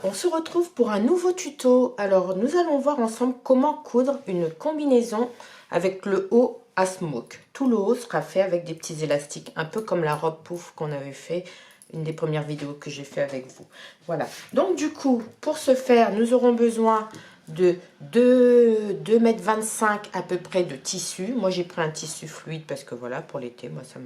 on se retrouve pour un nouveau tuto. Alors, nous allons voir ensemble comment coudre une combinaison avec le haut à smoke. Tout le haut sera fait avec des petits élastiques, un peu comme la robe pouf qu'on avait fait, une des premières vidéos que j'ai fait avec vous. Voilà. Donc, du coup, pour ce faire, nous aurons besoin de 2,25 m à peu près de tissu. Moi, j'ai pris un tissu fluide parce que voilà, pour l'été, moi, ça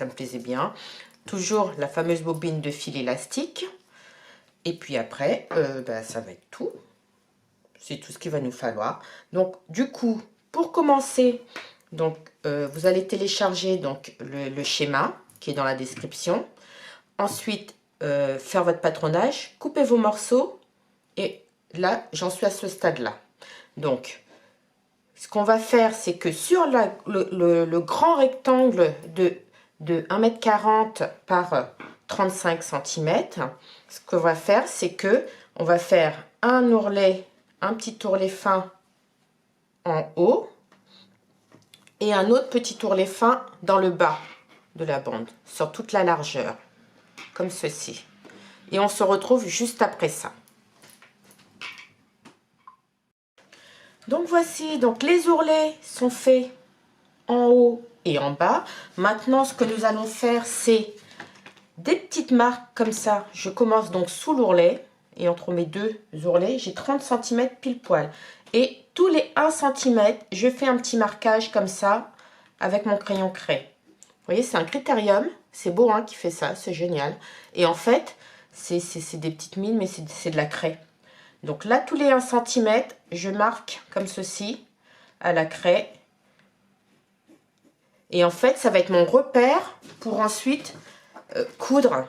me plaisait bien. Toujours la fameuse bobine de fil élastique. Et puis après, ça va être tout. C'est tout ce qu'il va nous falloir. Donc, du coup, pour commencer, donc, vous allez télécharger donc, le schéma qui est dans la description. Ensuite, faire votre patronage, couper vos morceaux. Et là, j'en suis à ce stade-là. Donc, ce qu'on va faire, c'est que sur le grand rectangle de 1,40 m par 35 cm, ce qu'on va faire, c'est que on va faire un petit ourlet fin en haut et un autre petit ourlet fin dans le bas de la bande, sur toute la largeur, comme ceci. Et on se retrouve juste après ça. Donc voici, donc les ourlets sont faits en haut et en bas. Maintenant, ce que nous allons faire, c'est des petites marques comme ça. Je commence donc sous l'ourlet et entre mes deux ourlets, j'ai 30 cm pile poil. Et tous les 1 cm, je fais un petit marquage comme ça avec mon crayon craie. Vous voyez, c'est un critérium. C'est beau hein, qui fait ça, c'est génial. Et en fait, c'est des petites mines, mais c'est de la craie. Donc là, tous les 1 cm, je marque comme ceci à la craie. Et en fait, ça va être mon repère pour ensuite coudre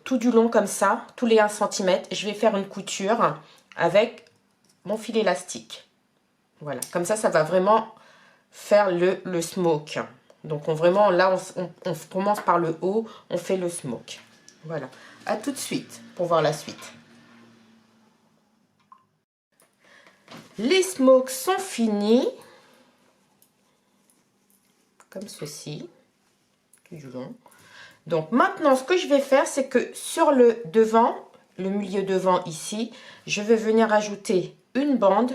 tout du long comme ça, tous les 1 cm. Je vais faire une couture avec mon fil élastique. Voilà, comme ça, ça va vraiment faire le smoke. Donc, là, on commence par le haut, on fait le smoke. Voilà, à tout de suite pour voir la suite. Les smokes sont finis. Comme ceci, tout du long. Donc maintenant, ce que je vais faire, c'est que sur le devant, le milieu devant ici, je vais venir ajouter une bande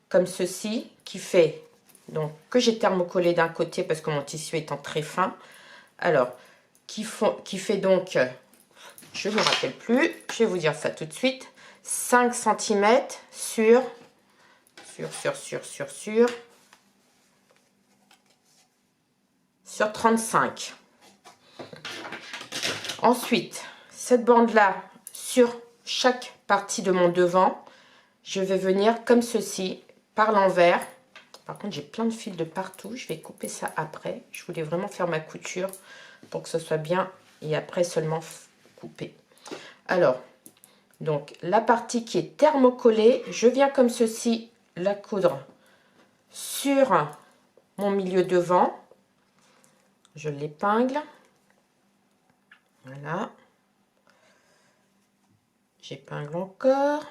comme ceci qui fait, donc que j'ai thermocollé d'un côté parce que mon tissu étant très fin. Alors, qui fait donc, je ne me rappelle plus, je vais vous dire ça tout de suite, 5 cm sur 35. Ensuite, cette bande-là, sur chaque partie de mon devant, je vais venir comme ceci, par l'envers. Par contre, j'ai plein de fils de partout. Je vais couper ça après. Je voulais vraiment faire ma couture pour que ce soit bien et après seulement couper. Alors, donc, la partie qui est thermocollée, je viens comme ceci la coudre sur mon milieu devant. Je l'épingle. Voilà. J'épingle encore.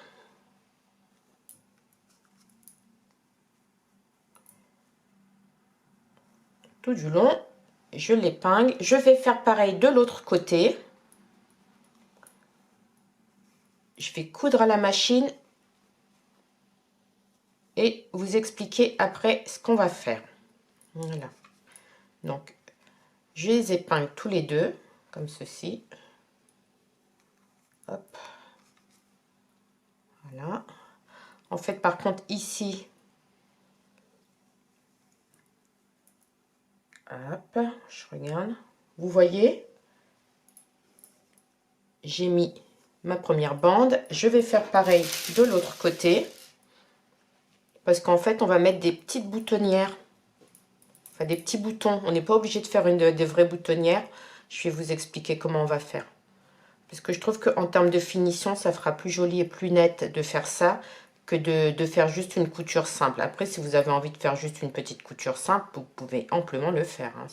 Tout du long, je l'épingle. Je vais faire pareil de l'autre côté. Je vais coudre à la machine et vous expliquer après ce qu'on va faire. Voilà. Donc, je les épingle tous les deux, comme ceci. Hop. Voilà. En fait, par contre, ici, hop, je regarde. Vous voyez, j'ai mis ma première bande. Je vais faire pareil de l'autre côté. Parce qu'en fait, on va mettre des petites boutonnières. Enfin, des petits boutons. On n'est pas obligé de faire des vraies boutonnières. Je vais vous expliquer comment on va faire. Parce que je trouve qu'en termes de finition, ça fera plus joli et plus net de faire ça que de faire juste une couture simple. Après, si vous avez envie de faire juste une petite couture simple, vous pouvez amplement le faire. Hein.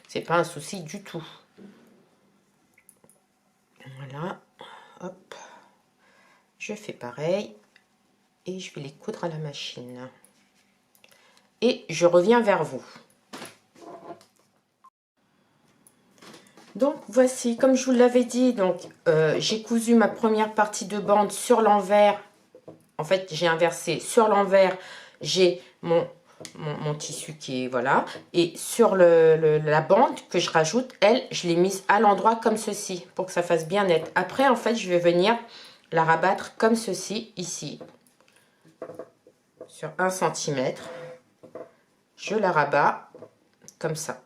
C'est pas un souci du tout. Voilà. Hop. Je fais pareil. Et je vais les coudre à la machine. Et je reviens vers vous. Donc voici, comme je vous l'avais dit, donc j'ai cousu ma première partie de bande sur l'envers. En fait, j'ai inversé sur l'envers, j'ai mon tissu qui est, voilà. Et sur la bande que je rajoute, elle, je l'ai mise à l'endroit comme ceci, pour que ça fasse bien net. Après, en fait, je vais venir la rabattre comme ceci, ici, sur 1 cm. Je la rabats comme ça.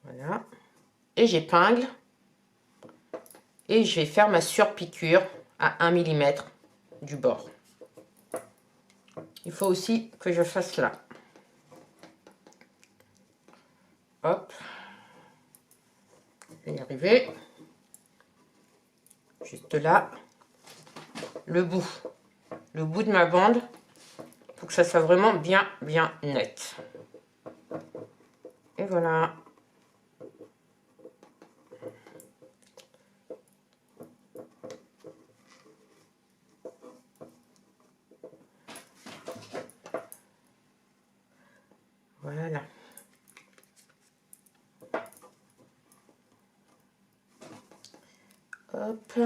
Voilà. Et j'épingle. Et je vais faire ma surpiqûre à 1 mm du bord. Il faut aussi que je fasse là. Hop. Je vais y arriver. Juste là. Le bout de ma bande. Pour que ça soit vraiment bien net. Et voilà. Voilà. Hop.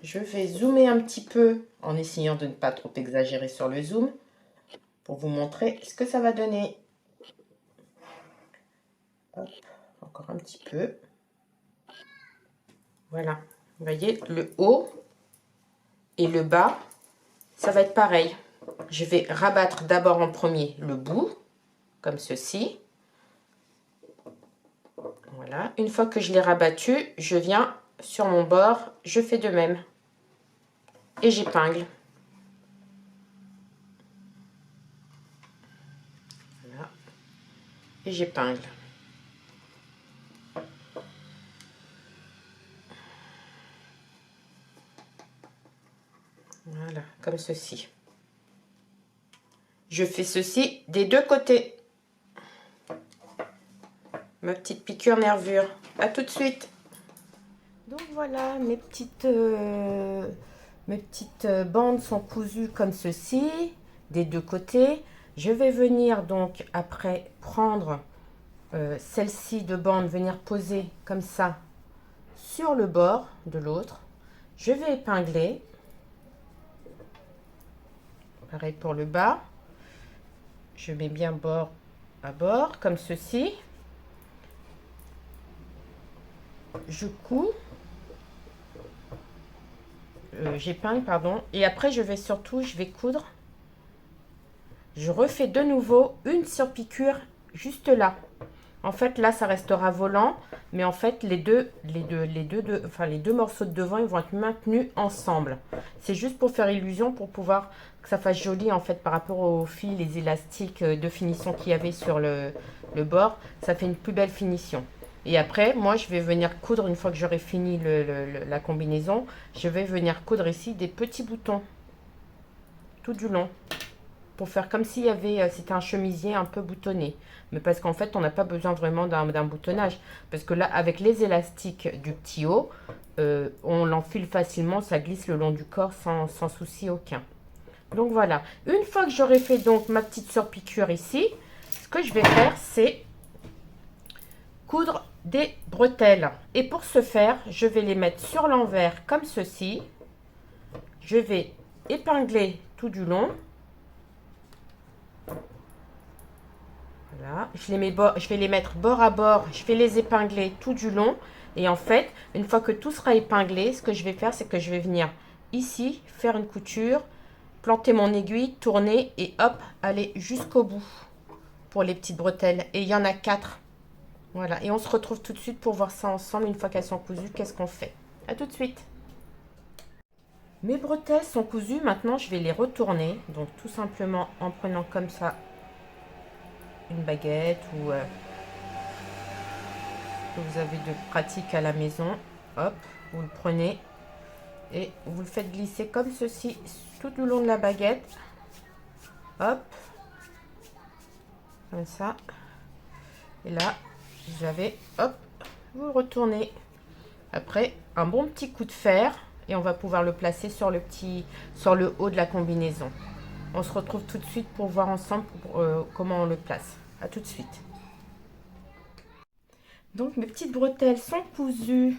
Je vais zoomer un petit peu en essayant de ne pas trop exagérer sur le zoom pour vous montrer ce que ça va donner. Hop. Encore un petit peu. Voilà. Vous voyez, le haut et le bas, ça va être pareil. Je vais rabattre d'abord en premier le bout, comme ceci. Voilà. Une fois que je l'ai rabattu, je viens sur mon bord, je fais de même. Et j'épingle. Voilà. Et j'épingle. Voilà, comme ceci. Je fais ceci des deux côtés. Ma petite piqûre nervure. À tout de suite. Donc voilà, mes petites bandes sont cousues comme ceci, des deux côtés. Je vais venir donc après prendre celle-ci de bande, venir poser comme ça sur le bord de l'autre. Je vais épingler. Pareil pour le bas. Je mets bien bord à bord, comme ceci. Je couds. J'épingle, pardon. Et après, je vais coudre. Je refais de nouveau une surpiqûre juste là. En fait, là, ça restera volant. Mais en fait, les deux morceaux de devant, ils vont être maintenus ensemble. C'est juste pour faire illusion, pour pouvoir que ça fasse joli, en fait, par rapport aux fils, les élastiques de finition qu'il y avait sur le bord. Ça fait une plus belle finition. Et après, moi, je vais venir coudre, une fois que j'aurai fini la combinaison, je vais venir coudre ici des petits boutons, tout du long, pour faire comme s'il y avait, c'était un chemisier un peu boutonné. Mais parce qu'en fait, on n'a pas besoin vraiment d'un boutonnage. Parce que là, avec les élastiques du petit haut, on l'enfile facilement, ça glisse le long du corps sans souci aucun. Donc voilà, une fois que j'aurai fait donc ma petite surpiqûre ici, ce que je vais faire, c'est coudre des bretelles. Et pour ce faire, je vais les mettre sur l'envers comme ceci. Je vais épingler tout du long. Voilà, je vais les mettre bord à bord, je vais les épingler tout du long. Et en fait, une fois que tout sera épinglé, ce que je vais faire, c'est que je vais venir ici, faire une couture, planter mon aiguille, tourner et hop, aller jusqu'au bout pour les petites bretelles. Et il y en a 4. Voilà, et on se retrouve tout de suite pour voir ça ensemble. Une fois qu'elles sont cousues, qu'est-ce qu'on fait? À tout de suite. Mes bretelles sont cousues, maintenant je vais les retourner. Donc tout simplement en prenant comme ça une baguette ou que vous avez de pratique à la maison. Hop, vous le prenez et vous le faites glisser comme ceci tout le long de la baguette. Hop, comme ça. Et là, vous avez, hop, vous retournez. Après, un bon petit coup de fer et on va pouvoir le placer sur le haut de la combinaison. On se retrouve tout de suite pour voir ensemble comment on le place. À tout de suite. Donc mes petites bretelles sont cousues,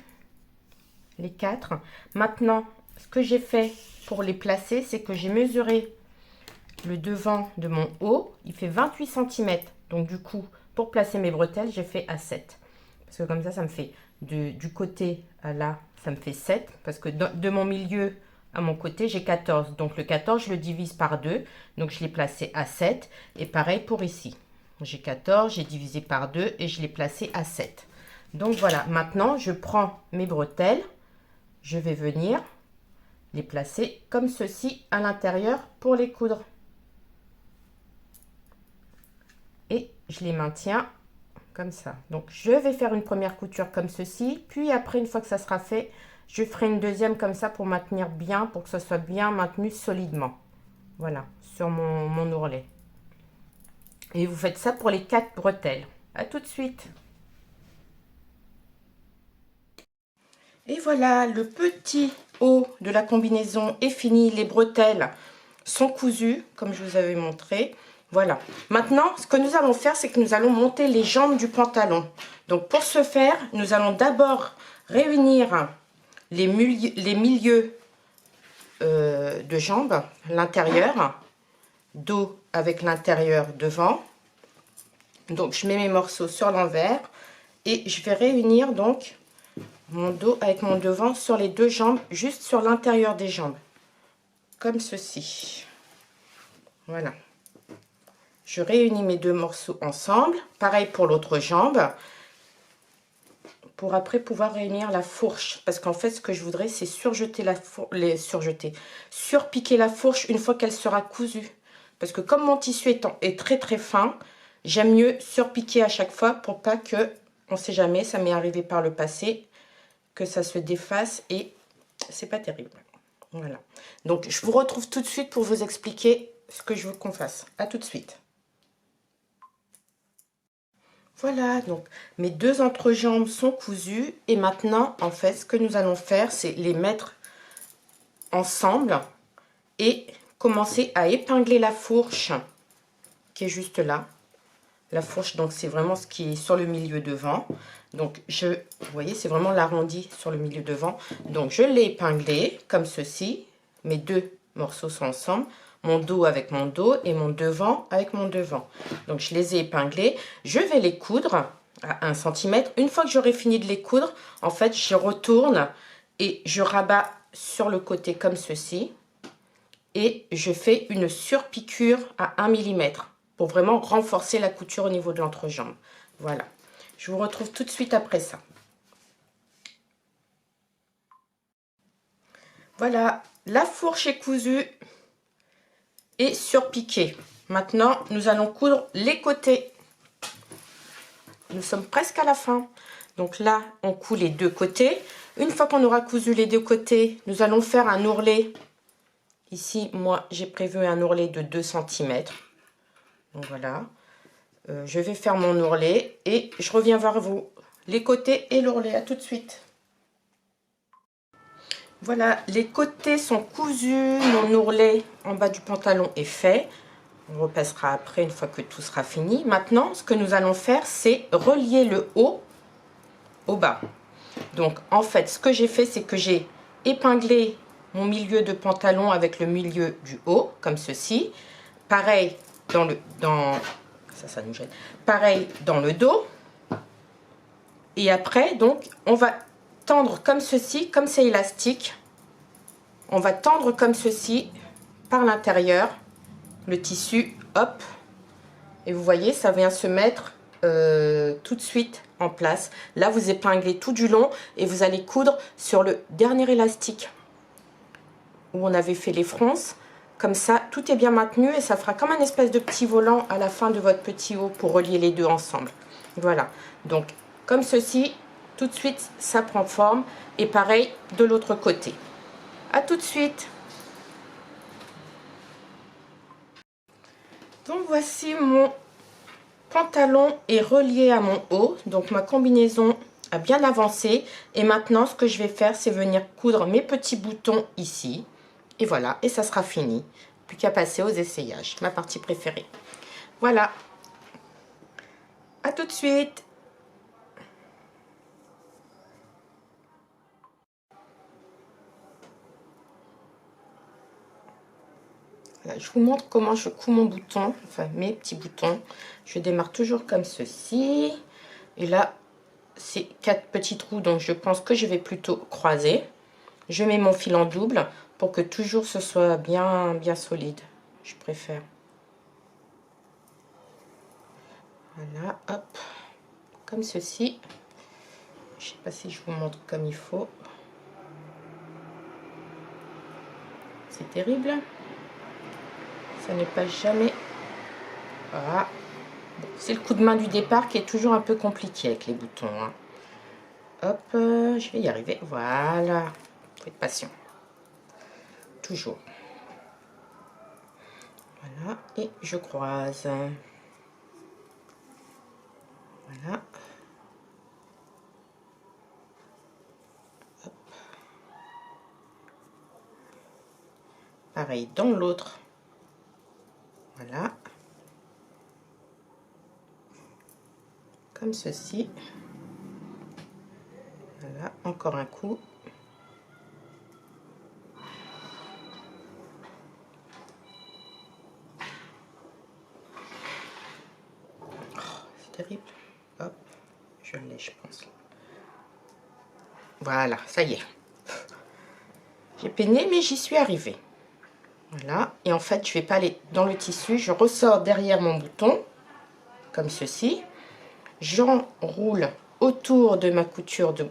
les 4. Maintenant, ce que j'ai fait pour les placer, c'est que j'ai mesuré le devant de mon haut. Il fait 28 cm. Donc du coup, pour placer mes bretelles, j'ai fait à 7. Parce que comme ça me fait du côté à là, ça me fait 7. Parce que de mon milieu à mon côté, j'ai 14. Donc le 14, je le divise par 2. Donc je l'ai placé à 7. Et pareil pour ici. J'ai 14, j'ai divisé par 2 et je l'ai placé à 7. Donc voilà, maintenant je prends mes bretelles. Je vais venir les placer comme ceci à l'intérieur pour les coudre. Et je les maintiens comme ça. Donc je vais faire une première couture comme ceci, puis après, une fois que ça sera fait, je ferai une deuxième comme ça pour maintenir bien, pour que ça soit bien maintenu solidement. Voilà, sur mon ourlet. Et vous faites ça pour les 4 bretelles. À tout de suite. Et voilà, le petit haut de la combinaison est fini. Les bretelles sont cousues, comme je vous avais montré. Voilà. Maintenant, ce que nous allons faire, c'est que nous allons monter les jambes du pantalon. Donc, pour ce faire, nous allons d'abord réunir les milieux de jambes, l'intérieur, dos avec l'intérieur devant. Donc, je mets mes morceaux sur l'envers et je vais réunir donc mon dos avec mon devant sur les deux jambes, juste sur l'intérieur des jambes, comme ceci. Voilà. Je réunis mes deux morceaux ensemble. Pareil pour l'autre jambe. Pour après pouvoir réunir la fourche. Parce qu'en fait, ce que je voudrais, c'est surpiquer la fourche une fois qu'elle sera cousue. Parce que comme mon tissu est très très fin, j'aime mieux surpiquer à chaque fois pour pas que, on ne sait jamais, ça m'est arrivé par le passé, que ça se défasse et c'est pas terrible. Voilà. Donc, je vous retrouve tout de suite pour vous expliquer ce que je veux qu'on fasse. À tout de suite. Voilà, donc mes deux entrejambes sont cousues et maintenant, en fait, ce que nous allons faire, c'est les mettre ensemble et commencer à épingler la fourche qui est juste là. La fourche, donc, c'est vraiment ce qui est sur le milieu devant. Donc, vous voyez, c'est vraiment l'arrondi sur le milieu devant. Donc, je l'ai épinglé comme ceci. Mes deux morceaux sont ensemble. Mon dos avec mon dos et mon devant avec mon devant. Donc, je les ai épinglés. Je vais les coudre à 1 cm. Une fois que j'aurai fini de les coudre, en fait, je retourne et je rabats sur le côté comme ceci. Et je fais une surpiqûre à 1 mm pour vraiment renforcer la couture au niveau de l'entrejambe. Voilà. Je vous retrouve tout de suite après ça. Voilà, la fourche est cousue et surpiquée. Maintenant, nous allons coudre les côtés. Nous sommes presque à la fin. Donc là, on coud les deux côtés. Une fois qu'on aura cousu les deux côtés, nous allons faire un ourlet. Ici, moi, j'ai prévu un ourlet de 2 cm. Donc voilà. Je vais faire mon ourlet et je reviens vers vous. Les côtés et l'ourlet. À tout de suite. Voilà, les côtés sont cousus. Mon ourlet en bas du pantalon est fait. On repassera après une fois que tout sera fini. Maintenant, ce que nous allons faire, c'est relier le haut au bas. Donc, en fait, ce que j'ai fait, c'est que j'ai épinglé mon milieu de pantalon avec le milieu du haut, comme ceci. Pareil ça nous gêne. Pareil dans le dos. Et après, donc, on va tendre comme ceci, comme c'est élastique. On va tendre comme ceci par l'intérieur le tissu, hop. Et vous voyez, ça vient se mettre tout de suite en place. Là, vous épinglez tout du long et vous allez coudre sur le dernier élastique où on avait fait les fronces. Comme ça, tout est bien maintenu et ça fera comme un espèce de petit volant à la fin de votre petit haut pour relier les deux ensemble. Voilà, donc comme ceci, tout de suite, ça prend forme. Et pareil de l'autre côté. À tout de suite. Donc voici mon pantalon est relié à mon haut. Donc ma combinaison a bien avancé. Et maintenant, ce que je vais faire, c'est venir coudre mes petits boutons ici. Et voilà, et ça sera fini. Plus qu'à passer aux essayages, ma partie préférée. Voilà. À tout de suite. Voilà, je vous montre comment je couds mon bouton, enfin mes petits boutons. Je démarre toujours comme ceci. Et là, c'est 4 petits trous, donc je pense que je vais plutôt croiser. Je mets mon fil en double pour que toujours ce soit bien solide. Je préfère. Voilà, hop, comme ceci. Je sais pas si je vous montre comme il faut. C'est terrible. Ça n'est pas jamais. Voilà. Bon, c'est le coup de main du départ qui est toujours un peu compliqué avec les boutons. Hein. Hop, je vais y arriver. Voilà. Faut être patient. Toujours. Voilà. Et je croise. Voilà. Hop. Pareil dans l'autre. Voilà. Comme ceci. Voilà. Encore un coup. Terrible. Hop, je l'ai, je pense. Voilà, ça y est. J'ai peiné, mais j'y suis arrivée. Voilà. Et en fait, je vais pas aller dans le tissu. Je ressors derrière mon bouton, comme ceci. J'enroule autour de ma couture de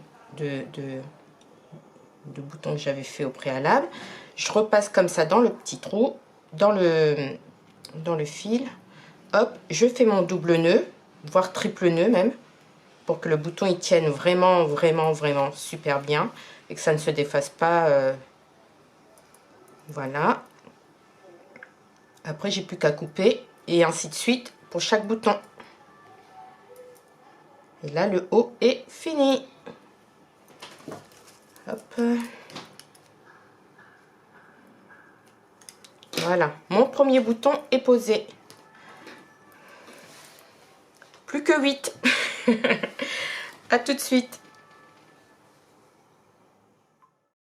bouton que j'avais fait au préalable. Je repasse comme ça dans le petit trou, dans le fil. Hop, je fais mon double nœud, voire triple nœud même, pour que le bouton il tienne vraiment super bien et que ça ne se défasse pas. Voilà. Après, j'ai plus qu'à couper et ainsi de suite pour chaque bouton. Et là, le haut est fini. Hop. Voilà, mon premier bouton est posé. Plus que 8. À tout de suite.